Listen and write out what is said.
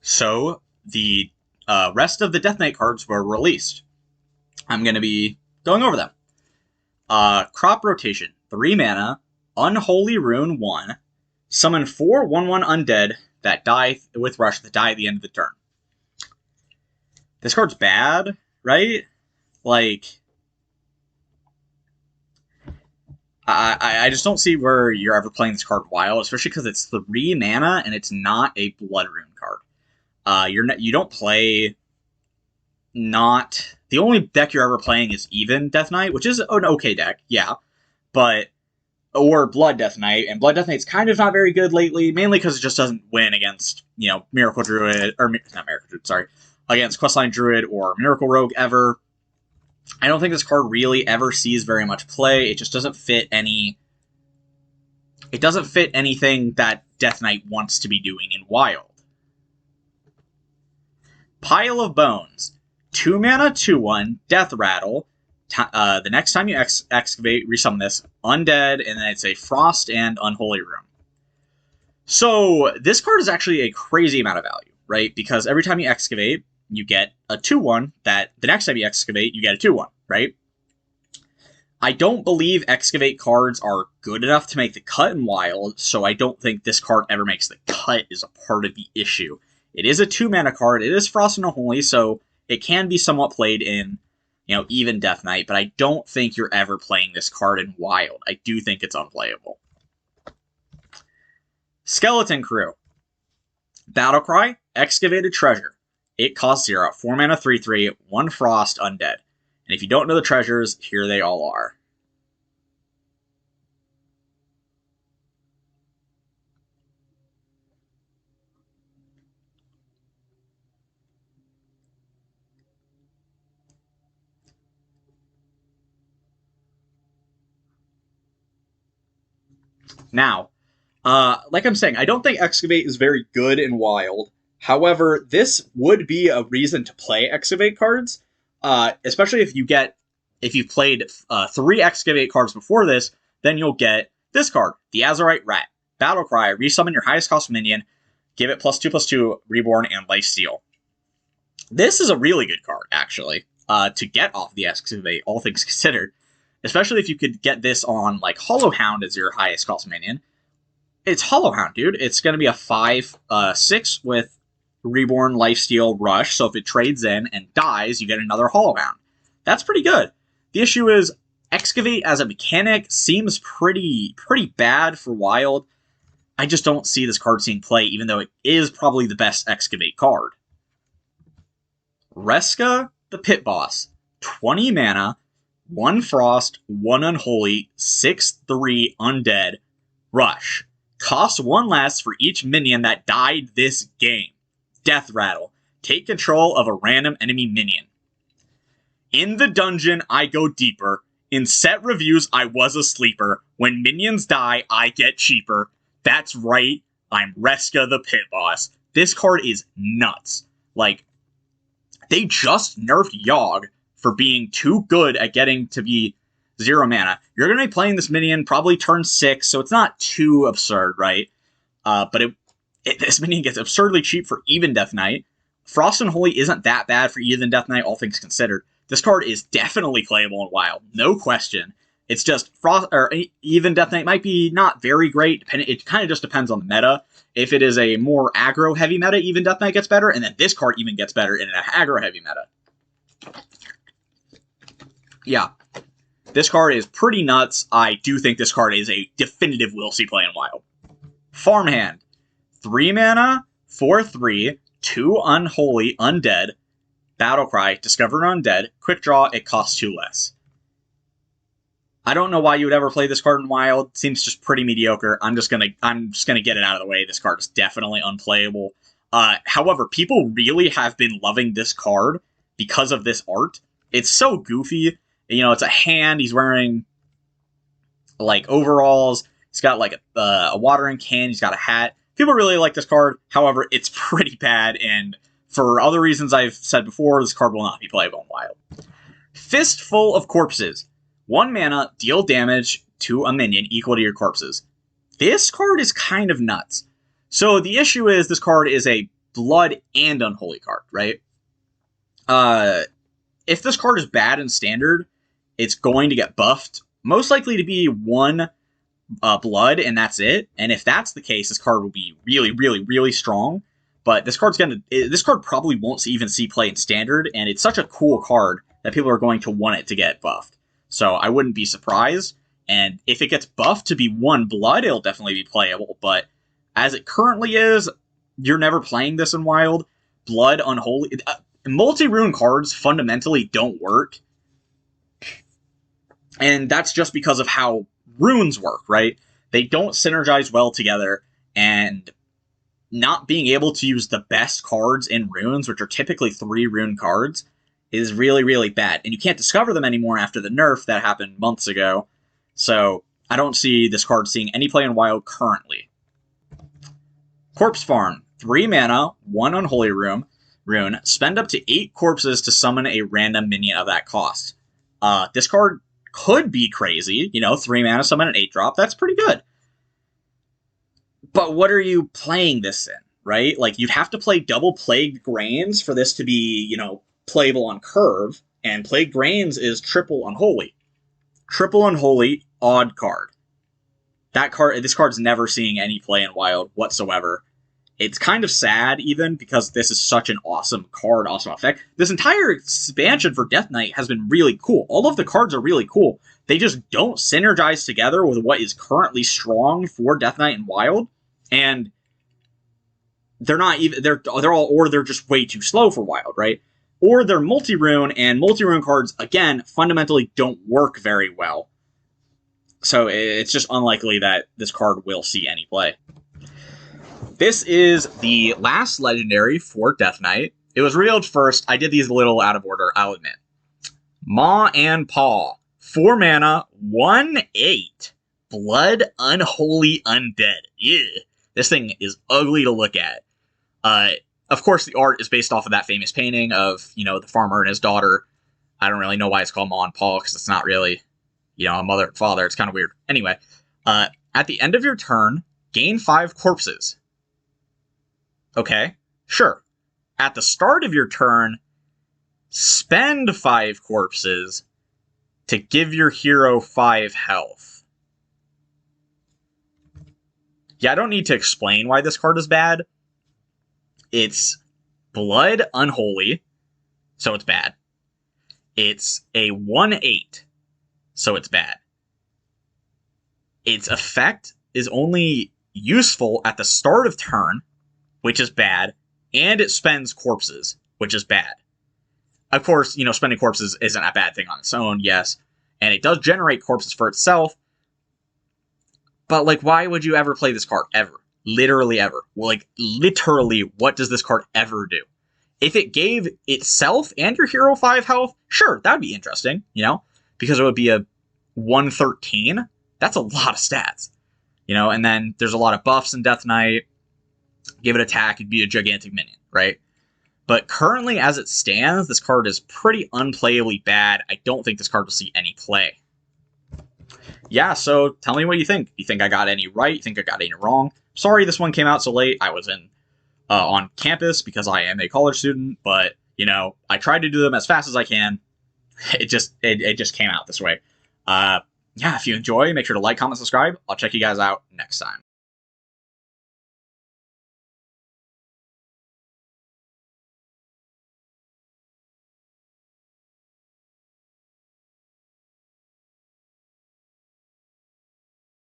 So the rest of the Death Knight cards were released. I'm going to be going over them. Crop Rotation, 3 mana, Unholy Rune 1, summon 4 1/1 undead that die with Rush that die at the end of the turn. This card's bad, right? Like, I just don't see where you're ever playing this card wild, especially because it's 3 mana and it's not a Blood Rune card. You don't play not the only deck you're ever playing is even Death Knight, which is an okay deck, yeah, but or Blood Death Knight, and Blood Death Knight's kind of not very good lately, mainly because it just doesn't win against Miracle Druid or not Miracle Druid, sorry, against Questline Druid or Miracle Rogue ever. I don't think this card really ever sees very much play. It just doesn't fit any. It doesn't fit anything that Death Knight wants to be doing in Wild. Pile of Bones. 2 mana, 2/1, Death Rattle. The next time you excavate, resummon this, undead, and then it's a Frost and Unholy Rune. So this card is actually a crazy amount of value, right? Because every time you excavate, you get a 2/1, that the next time you excavate, you get a 2/1, right? I don't believe excavate cards are good enough to make the cut in Wild, so I don't think this card ever makes the cut is a part of the issue. It is a 2 mana card, it is Frost and Unholy, so it can be somewhat played in, even Death Knight, but I don't think you're ever playing this card in Wild. I do think it's unplayable. Skeleton Crew. Battlecry, Excavated Treasure. It costs 0, 4 mana, 3/3, 1 Frost, undead. And if you don't know the treasures, here they all are. Now, like I'm saying, I don't think Excavate is very good in Wild. However, this would be a reason to play Excavate cards, especially if you've played 3 Excavate cards before this, then you'll get this card, the Azurite Rat. Battlecry, resummon your highest cost minion, give it +2/+2, Reborn, and Lifesteal. This is a really good card, actually, to get off the Excavate, all things considered. Especially if you could get this on, like, Hollow Hound as your highest cost minion. It's Hollow Hound, dude. It's going to be a 5/6 with Reborn, Lifesteal, Rush, so if it trades in and dies, you get another Hollow Hound. That's pretty good. The issue is, Excavate as a mechanic seems pretty bad for Wild. I just don't see this card seeing play, even though it is probably the best Excavate card. Reska, the Pit Boss. 20 mana, 1 Frost, 1 Unholy, 6/3 undead, Rush. Costs 1 less for each minion that died this game. Death Rattle. Take control of a random enemy minion. In the dungeon, I go deeper. In set reviews, I was a sleeper. When minions die, I get cheaper. That's right, I'm Reska the Pit Boss. This card is nuts. Like, they just nerfed Yogg for being too good at getting to be 0 mana. You're going to be playing this minion probably turn 6, so it's not too absurd, right? But this minion gets absurdly cheap for even Death Knight. Frost and Holy isn't that bad for even Death Knight, all things considered. This card is definitely playable in Wild, no question. It's just Frost or even Death Knight might be not very great. It kind of just depends on the meta. If it is a more aggro heavy meta, even Death Knight gets better, and then this card even gets better in an aggro heavy meta. Yeah, this card is pretty nuts. I do think this card is a definitive will see play in Wild. Farmhand. 3 mana, 4/3, 2 Unholy, Undead, Battlecry, Discover an Undead, Quick Draw, it costs 2 less. I don't know why you would ever play this card in Wild. Seems just pretty mediocre. I'm just gonna get it out of the way. This card is definitely unplayable. However, people really have been loving this card because of this art. It's so goofy. It's a hand. He's wearing like overalls. He's got like a watering can. He's got a hat. People really like this card. However, it's pretty bad, and for other reasons I've said before, this card will not be playable in Wild. Fistful of Corpses. 1 mana, deal damage to a minion equal to your corpses. This card is kind of nuts. So the issue is this card is a Blood and Unholy card, right? If this card is bad in Standard, it's going to get buffed. Most likely to be 1 Blood, and that's it. And if that's the case, this card will be really, really, really strong. But this card probably won't even see play in Standard, and it's such a cool card that people are going to want it to get buffed. So I wouldn't be surprised. And if it gets buffed to be 1 Blood, it'll definitely be playable. But as it currently is, you're never playing this in Wild. Blood, Unholy... multi-rune cards fundamentally don't work. And that's just because of how runes work, right? They don't synergize well together, and not being able to use the best cards in runes, which are typically 3 rune cards, is really, really bad. And you can't discover them anymore after the nerf that happened months ago. So I don't see this card seeing any play in Wild currently. Corpse Farm. 3 mana, 1 Unholy Rune. Spend up to 8 corpses to summon a random minion of that cost. This card could be crazy. 3 mana, summon an 8-drop. That's pretty good. But what are you playing this in, right? Like, you'd have to play double Plagued Grains for this to be, playable on Curve. And Plagued Grains is triple Unholy. Triple Unholy, odd card. This card's never seeing any play in Wild whatsoever. It's kind of sad, even, because this is such an awesome card, awesome effect. This entire expansion for Death Knight has been really cool. All of the cards are really cool. They just don't synergize together with what is currently strong for Death Knight and Wild. And they're not even... They're all... Or they're just way too slow for Wild, right? Or they're multi-rune, and multi-rune cards, again, fundamentally don't work very well. So it's just unlikely that this card will see any play. This is the last legendary for Death Knight. It was revealed first. I did these a little out of order, I'll admit. Ma and Paw. 4 mana, 1/8. Blood, Unholy, Undead. Yeah. This thing is ugly to look at. Of course, the art is based off of that famous painting of, the farmer and his daughter. I don't really know why it's called Ma and Paw, because it's not really, a mother and father. It's kind of weird. Anyway, at the end of your turn, gain 5 corpses. Okay, sure. At the start of your turn, spend 5 corpses to give your hero 5 health. Yeah, I don't need to explain why this card is bad. It's Blood Unholy, so it's bad. It's a 1/8, so it's bad. Its effect is only useful at the start of turn, which is bad, and it spends corpses, which is bad. Of course, spending corpses isn't a bad thing on its own, yes, and it does generate corpses for itself, but, why would you ever play this card? Ever. Literally ever. Literally, what does this card ever do? If it gave itself and your hero 5 health, sure, that would be interesting, because it would be a 1/13. That's a lot of stats, and then there's a lot of buffs in Death Knight. Give it attack, it'd be a gigantic minion, right? But currently, as it stands, this card is pretty unplayably bad. I don't think this card will see any play. Yeah, so tell me what you think. You think I got any right? You think I got any wrong? Sorry this one came out so late. I was on campus because I am a college student, but, I tried to do them as fast as I can. It just came out this way. Yeah, if you enjoy, make sure to like, comment, subscribe. I'll check you guys out next time.